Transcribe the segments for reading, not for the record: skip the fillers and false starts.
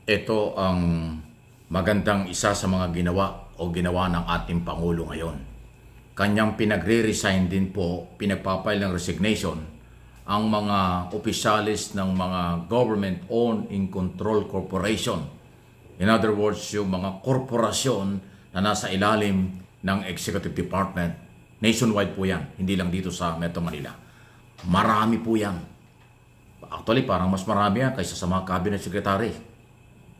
Ito ang magandang isa sa mga ginawa ng ating Pangulo ngayon. Kanyang pinagre-resign din po, pinagpapile ng resignation ang mga opisyalis ng mga government-owned in control corporation. In other words, yung mga korporasyon na nasa ilalim ng Executive Department. Nationwide po yan, hindi lang dito sa Metro Manila. Marami po yan. Actually, parang mas marami yan kaysa sa mga cabinet secretary.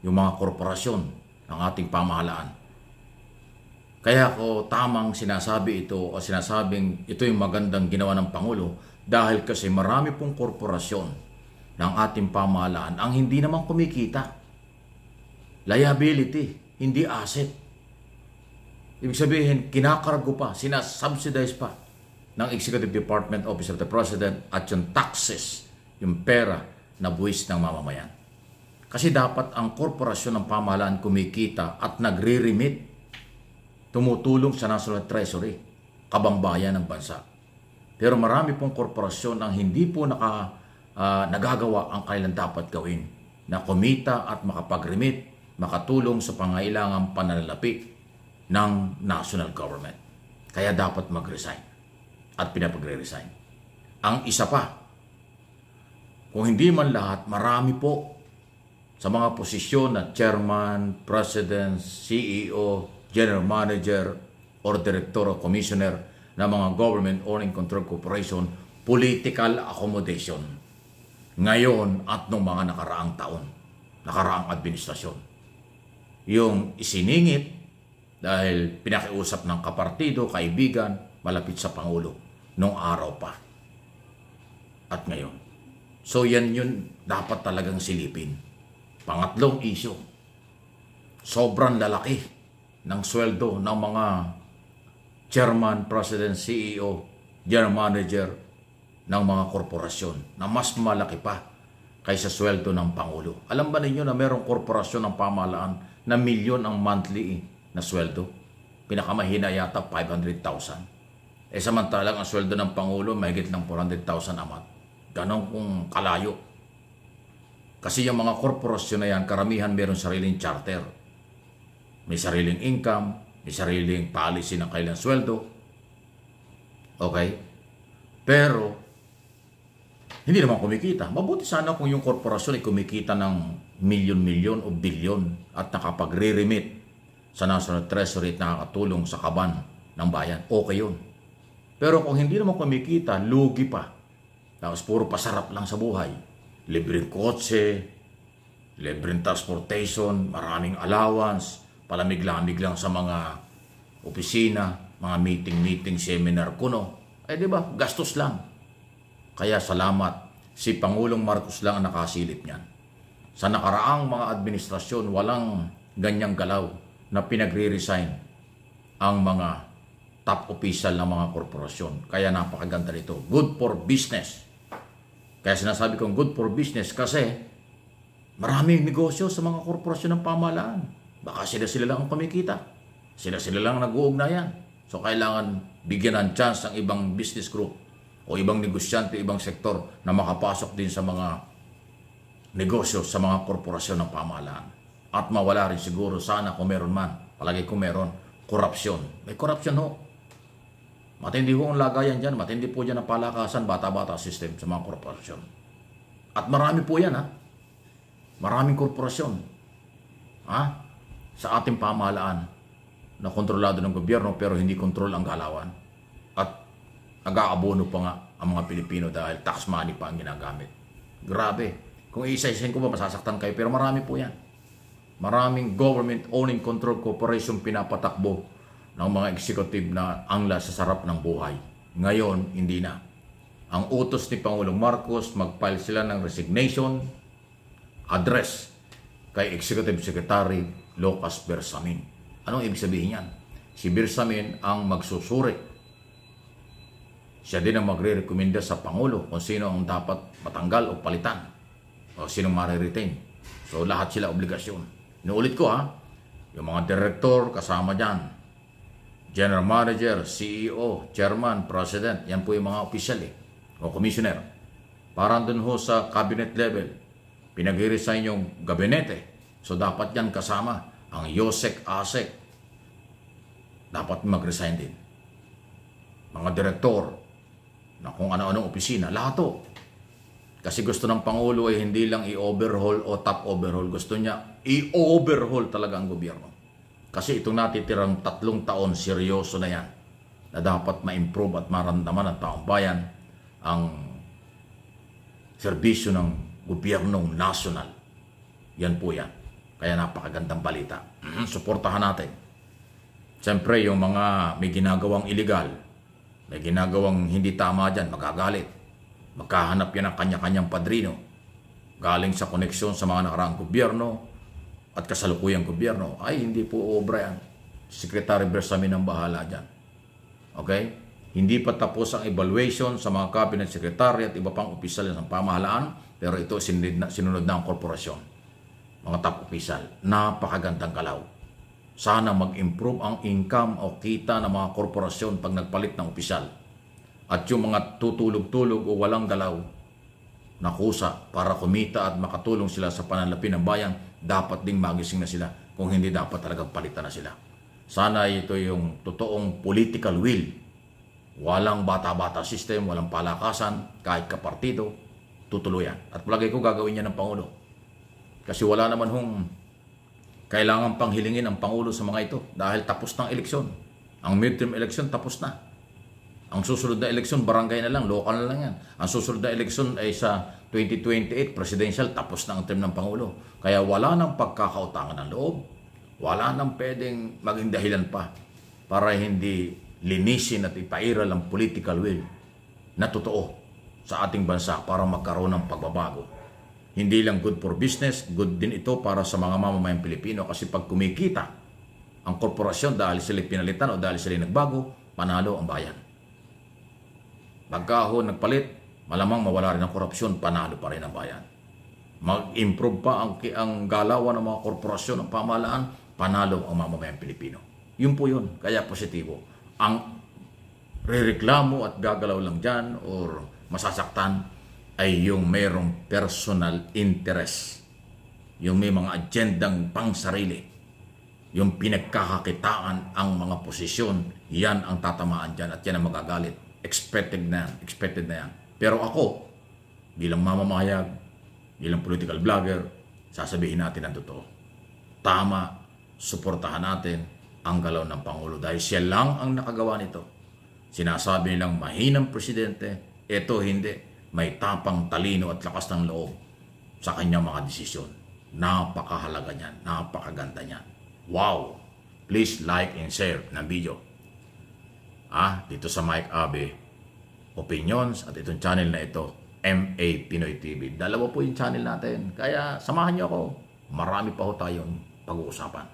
Yung mga korporasyon ng ating pamahalaan. Kaya ako tamang sinasabi ito o sinasabing ito yung magandang ginawa ng Pangulo dahil kasi marami pong korporasyon ng ating pamahalaan ang hindi naman kumikita. Liability, hindi asset. Ibig sabihin, kinakargo pa, sinasubsidize pa ng Executive Department Office of the President at yung taxes, yung pera na buwis ng mamamayan. Kasi dapat ang korporasyon ng pamahalaan kumikita at nagre-remit, tumutulong sa National Treasury, kabambayan ng bansa. Pero marami pong korporasyon ang hindi po nagagawa ang kailan dapat gawin na kumita at makapag-remit, makatulong sa pangailangang pananalapi ng national government. Kaya dapat mag-resign at pinapagre-resign. Ang isa pa, kung hindi man lahat, marami po sa mga posisyon na chairman, president, CEO, general manager, or director o commissioner ng mga government-owned and controlled corporation, political accommodation. Ngayon at nung mga nakaraang taon, nakaraang administrasyon. Yung isiningit dahil pinakiusap ng kapartido, kaibigan, malapit sa Pangulo, nung araw pa. At ngayon. So yan yun dapat talagang silipin. Pangatlong issue, sobrang lalaki ng sweldo ng mga chairman, president, CEO, general manager ng mga korporasyon na mas malaki pa kaysa sweldo ng Pangulo. Alam ba ninyo na mayroong korporasyon ng pamahalaan na milyon ang monthly na sweldo? Pinakamahina yata 500,000. Samantalang ang sweldo ng Pangulo mahigit ng 400,000 a month. Ganon kung kalayo. Kasi yung mga korporasyon na yan, karamihan meron sariling charter. May sariling income, may sariling policy ng kailang sweldo. Okay? Pero, hindi naman kumikita. Mabuti sana kung yung korporasyon ay kumikita ng milyon-milyon o bilyon at nakapagre-remit sa National Treasury at nakakatulong sa kaban ng bayan. Okay yun. Pero kung hindi naman kumikita, lugi pa. Tapos puro pasarap lang sa buhay. Libreng kotse, libreng transportation, maraming allowance, palamig-lamig lang sa mga opisina, mga meeting, seminar, kuno. Di ba? Gastos lang. Kaya salamat, si Pangulong Marcos lang ang nakasilip niyan. Sa nakaraang mga administrasyon, walang ganyang galaw na pinagre-resign ang mga top official ng mga korporasyon. Kaya napakaganda nito. Good for business. Kaya sinasabi kong good for business kasi maraming negosyo sa mga korporasyon ng pamahalaan. Baka sila lang ang kumikita. Sila lang nag-uugnayan. So kailangan bigyan ng chance ng ibang business group o ibang negosyante, ibang sektor na makapasok din sa mga negosyo sa mga korporasyon ng pamahalaan. At mawala rin siguro sana kung meron man. Palagi kung meron, korupsyon. May korupsyon ho. Matindi po ang lagayan dyan. Matindi po dyan ang palakasan, bata-bata system sa mga korporasyon. At marami po yan, ha? Maraming korporasyon. Ha? Sa ating pamahalaan na kontrolado ng gobyerno pero hindi kontrol ang galawan. At nag-aabono pa nga ang mga Pilipino dahil tax money pa ang ginagamit. Grabe. Kung isa-isahin ko ba, masasaktan kayo. Pero marami po yan. Maraming government-owning control corporation pinapatakbo ng mga executive na angla sa sarap ng buhay. Ngayon, hindi na. Ang utos ni Pangulong Marcos, mag-file sila ng resignation, address kay Executive Secretary Lucas Bersamin. Anong ibig sabihin yan? Si Bersamin ang magsusuri. Siya din ang magre-recommenda sa Pangulo kung sino ang dapat matanggal o palitan o sino mariretain. So lahat sila obligasyon. Inuulit ko ha, yung mga director kasama dyan, General Manager, CEO, Chairman, President, yan po yung mga opisyal o commissioner. Parang dun ho sa cabinet level, pinag-resign yung gabinete, So dapat yan kasama ang Yosek Asek. Dapat mag-resign din. Mga direktor na kung ano-anong opisina, lahat to. Kasi gusto ng Pangulo ay hindi lang i-overhaul o top overhaul. Gusto niya i-overhaul talaga ang gobyerno. Kasi itong natitirang 3 taon, seryoso na yan. Na dapat ma-improve at maramdaman ng taong bayan ang serbisyo ng gobyernong nasyonal. Yan po yan. Kaya napakagandang balita. Suportahan natin. Siyempre, yung mga may ginagawang illegal, may ginagawang hindi tama dyan, magagalit. Magkahanap yan ng kanya-kanyang padrino. Galing sa koneksyon sa mga nakaraang gobyerno at kasalukuyang gobyerno. Ay, hindi po obra yan. Secretary Bersamin ang bahala dyan. Okay? Hindi pa tapos ang evaluation sa mga cabinet secretary at iba pang opisyal ng pamahalaan, pero ito sinunod na ang korporasyon. Mga top opisyal. Napakagandang galaw. Sana mag-improve ang income o kita ng mga korporasyon pag nagpalit ng opisyal. At yung mga tutulog-tulog o walang galaw na kusa para kumita at makatulong sila sa pananalapi ng bayan, dapat ding magising na sila. Kung hindi, dapat talagang palitan na sila. Sana ito yung totoong political will. Walang bata-bata system, walang palakasan, kahit kapartido, tutuluyan. At palagay ko gagawin niya ng Pangulo. Kasi wala naman kailangan pang hilingin ang Pangulo sa mga ito dahil tapos na ang eleksyon. Ang midterm election tapos na. Ang susunod na eleksyon, barangay na lang, local na lang yan. Ang susunod na eleksyon ay sa 2028, presidential, tapos na ang term ng Pangulo. Kaya wala nang pagkakautangan ng loob. Wala nang pwedeng maging dahilan pa para hindi linisin at ipairal ang political will na totoo sa ating bansa para magkaroon ng pagbabago. Hindi lang good for business, good din ito para sa mga mamamayang Pilipino kasi pag kumikita ang korporasyon dahil sila pinalitan o dahil sila nagbago, panalo ang bayan. Pagka nagpalit, malamang mawala rin ang korupsyon, panalo pa rin ang bayan. Mag-improve pa ang galawan ng mga korporasyon ng pamahalaan, panalo ang mamamayang Pilipino. Yun po yun, kaya positibo. Ang rereklamo at gagalaw lang dyan or masasaktan ay yung mayroong personal interest. Yung may mga agendang pangsarili. Yung pinagkakakitaan ang mga posisyon, yan ang tatamaan dyan at yan ang magagalit. Expected na yan. Pero ako, bilang mamamahayag, bilang political vlogger, sasabihin natin ang totoo. Tama, suportahan natin ang galaw ng Pangulo dahil siya lang ang nakagawa nito. Sinasabi nilang mahinang presidente, ito hindi. May tapang, talino at lakas ng loob sa kanyang mga desisyon. Napakahalaga niyan, napakaganda niyan. Wow! Please like and share ng video. Dito sa Mike Abe Opinions at itong channel na ito, MA Pinoy TV. Dalawa po yung channel natin. Kaya samahan niyo ako. Marami pa ho tayong pag-uusapan.